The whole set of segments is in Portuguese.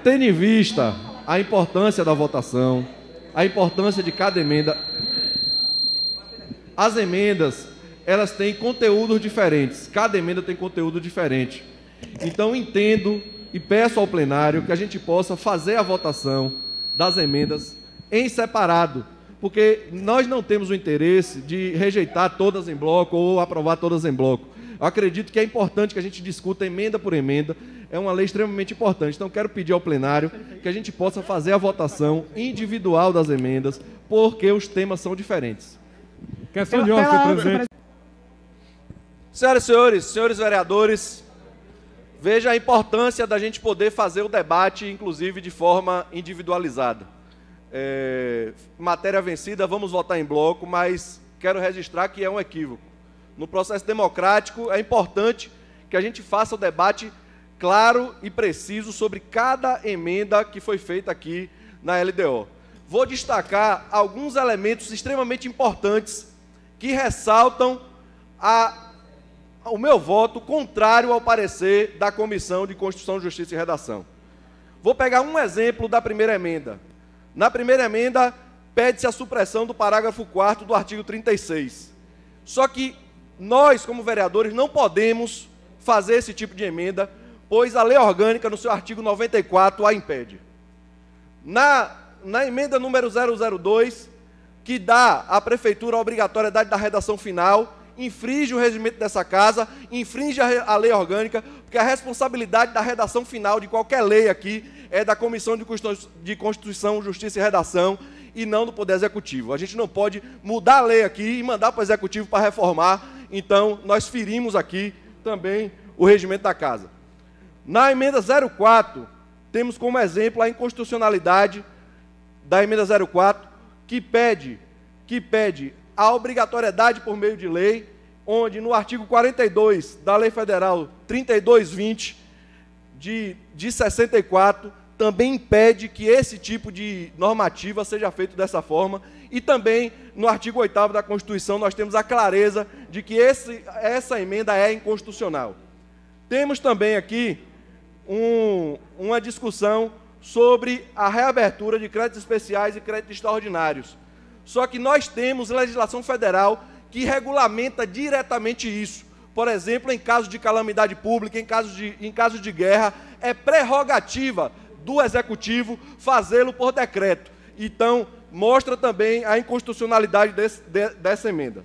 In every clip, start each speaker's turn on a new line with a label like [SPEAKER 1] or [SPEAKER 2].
[SPEAKER 1] Tendo em vista a importância da votação, a importância de cada emenda, as emendas, elas têm conteúdos diferentes, cada emenda tem conteúdo diferente. Então, entendo e peço ao plenário que a gente possa fazer a votação das emendas em separado, porque nós não temos o interesse de rejeitar todas em bloco ou aprovar todas em bloco. Eu acredito que é importante que a gente discuta emenda por emenda, é uma lei extremamente importante. Então, quero pedir ao plenário que a gente possa fazer a votação individual das emendas, porque os temas são diferentes.
[SPEAKER 2] Questão de ordem, senhor presidente.
[SPEAKER 1] Senhoras e senhores, senhores vereadores, veja a importância da gente poder fazer o debate, inclusive de forma individualizada. Matéria vencida, vamos votar em bloco, mas quero registrar que é um equívoco. No processo democrático, é importante que a gente faça o debate claro e preciso sobre cada emenda que foi feita aqui na LDO. Vou destacar alguns elementos extremamente importantes que ressaltam o meu voto contrário ao parecer da Comissão de Constituição, Justiça e Redação. Vou pegar um exemplo da primeira emenda. Na primeira emenda, pede-se a supressão do parágrafo 4º do artigo 36. Só que nós, como vereadores, não podemos fazer esse tipo de emenda, pois a lei orgânica, no seu artigo 94, a impede. Na emenda número 002, que dá à Prefeitura a obrigatoriedade da redação final, infringe o regimento dessa casa, infringe a lei orgânica, porque a responsabilidade da redação final de qualquer lei aqui é da Comissão de Constituição, Justiça e Redação e não do Poder Executivo. A gente não pode mudar a lei aqui e mandar para o Executivo para reformar, então nós ferimos aqui também o regimento da casa. Na emenda 04, temos como exemplo a inconstitucionalidade da emenda 04, que pede a obrigatoriedade por meio de lei, onde no artigo 42 da Lei Federal 3220 de 64, também impede que esse tipo de normativa seja feito dessa forma, e também no artigo 8º da Constituição nós temos a clareza de que essa emenda é inconstitucional. Temos também aqui uma discussão sobre a reabertura de créditos especiais e créditos extraordinários. Só que nós temos legislação federal que regulamenta diretamente isso. Por exemplo, em caso de calamidade pública, em caso de guerra, é prerrogativa do Executivo fazê-lo por decreto. Então, mostra também a inconstitucionalidade dessa emenda.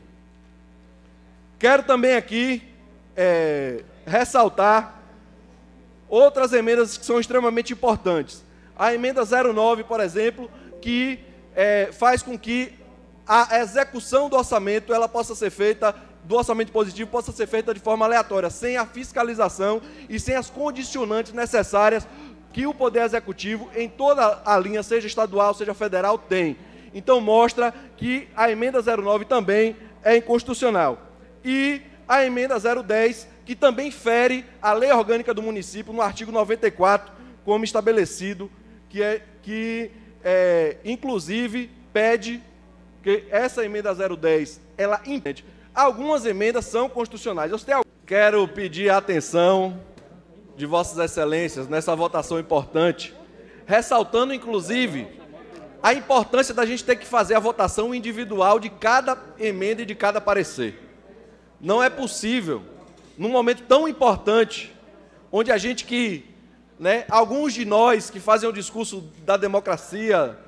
[SPEAKER 1] Quero também aqui ressaltar outras emendas que são extremamente importantes. A emenda 09, por exemplo, que faz com que a execução do orçamento possa ser feita, do orçamento positivo, possa ser feita de forma aleatória, sem a fiscalização e sem as condicionantes necessárias que o Poder Executivo, em toda a linha, seja estadual, seja federal, tem. Então, mostra que a emenda 09 também é inconstitucional. E a emenda 010, que também fere a lei orgânica do município, no artigo 94, como estabelecido, que inclusive, pede que essa emenda 010, ela impede. Algumas emendas são constitucionais. Quero pedir a atenção de Vossas Excelências nessa votação importante, ressaltando, inclusive, a importância da gente ter que fazer a votação individual de cada emenda e de cada parecer. Não é possível, num momento tão importante, onde a gente alguns de nós que fazem o discurso da democracia,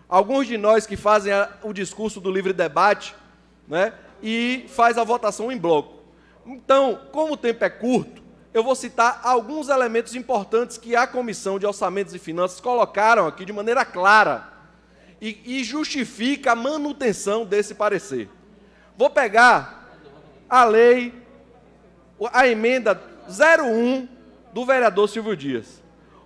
[SPEAKER 1] alguns de nós que fazem o discurso do livre debate, e faz a votação em bloco. Então, como o tempo é curto, eu vou citar alguns elementos importantes que a Comissão de Orçamentos e Finanças colocaram aqui de maneira clara e justifica a manutenção desse parecer. Vou pegar a emenda 01 do vereador Silvio Dias.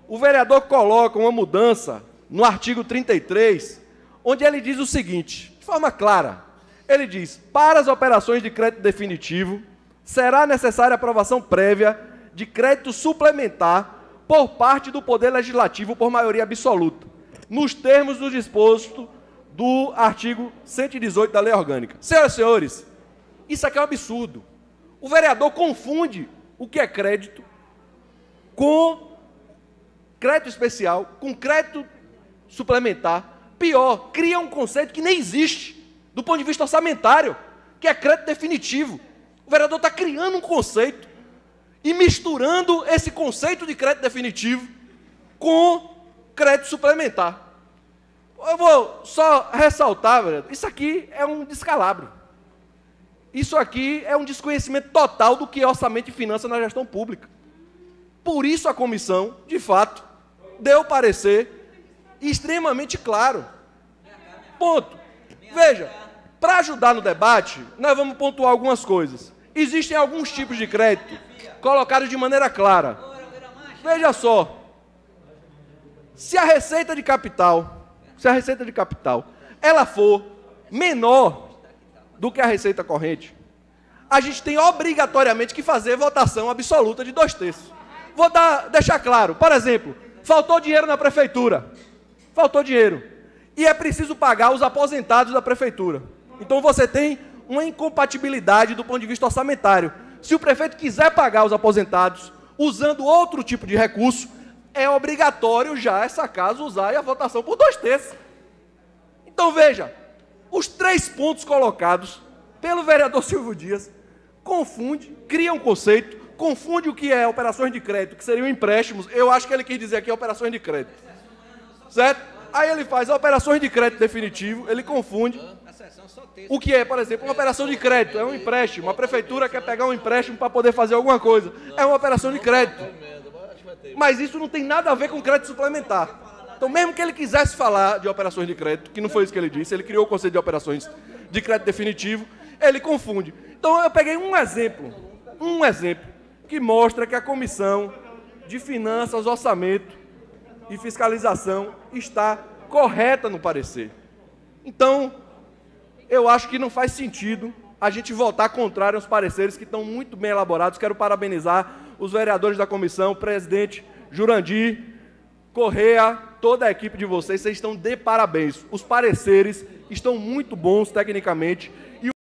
[SPEAKER 1] O vereador coloca uma mudança no artigo 33, onde ele diz o seguinte, de forma clara, ele diz, para as operações de crédito definitivo, será necessária aprovação prévia de crédito suplementar por parte do Poder Legislativo por maioria absoluta, nos termos do disposto do artigo 118 da Lei Orgânica. Senhoras e senhores, isso aqui é um absurdo. O vereador confunde o que é crédito com crédito especial com crédito suplementar. Pior, cria um conceito que nem existe do ponto de vista orçamentário, que é crédito definitivo. O vereador está criando um conceito e misturando esse conceito de crédito definitivo com crédito suplementar. Eu vou só ressaltar, vereador, isso aqui é um descalabro. Isso aqui é um desconhecimento total do que é orçamento e finanças na gestão pública. Por isso a comissão, de fato, deu parecer extremamente claro. Ponto. Veja, para ajudar no debate, nós vamos pontuar algumas coisas. Existem alguns tipos de crédito colocados de maneira clara. Veja só, se a receita de capital, ela for menor do que a receita corrente, a gente tem obrigatoriamente que fazer votação absoluta de 2/3. Vou deixar claro, por exemplo, faltou dinheiro na prefeitura, faltou dinheiro, e é preciso pagar os aposentados da prefeitura. Então você tem uma incompatibilidade do ponto de vista orçamentário. Se o prefeito quiser pagar os aposentados usando outro tipo de recurso, é obrigatório já essa casa usar a votação por 2/3. Então veja, os 3 pontos colocados pelo vereador Silvio Dias cria um conceito, confunde o que é operações de crédito, que seriam empréstimos. Eu acho que ele quis dizer aqui operações de crédito, certo? Aí ele faz operações de crédito definitivo, ele confunde o que é, por exemplo, uma operação de crédito, é um empréstimo. A prefeitura quer pegar um empréstimo para poder fazer alguma coisa, é uma operação de crédito. Mas isso não tem nada a ver com crédito suplementar. Então, mesmo que ele quisesse falar de operações de crédito, que não foi isso que ele disse, ele criou o conceito de operações de crédito definitivo, ele confunde. Então, eu peguei um exemplo que mostra que a Comissão de Finanças, Orçamento e Fiscalização está correta no parecer. Então, eu acho que não faz sentido a gente votar contrário aos pareceres que estão muito bem elaborados. Quero parabenizar os vereadores da comissão, o presidente Jurandir, Correia, toda a equipe de vocês estão de parabéns. Os pareceres estão muito bons tecnicamente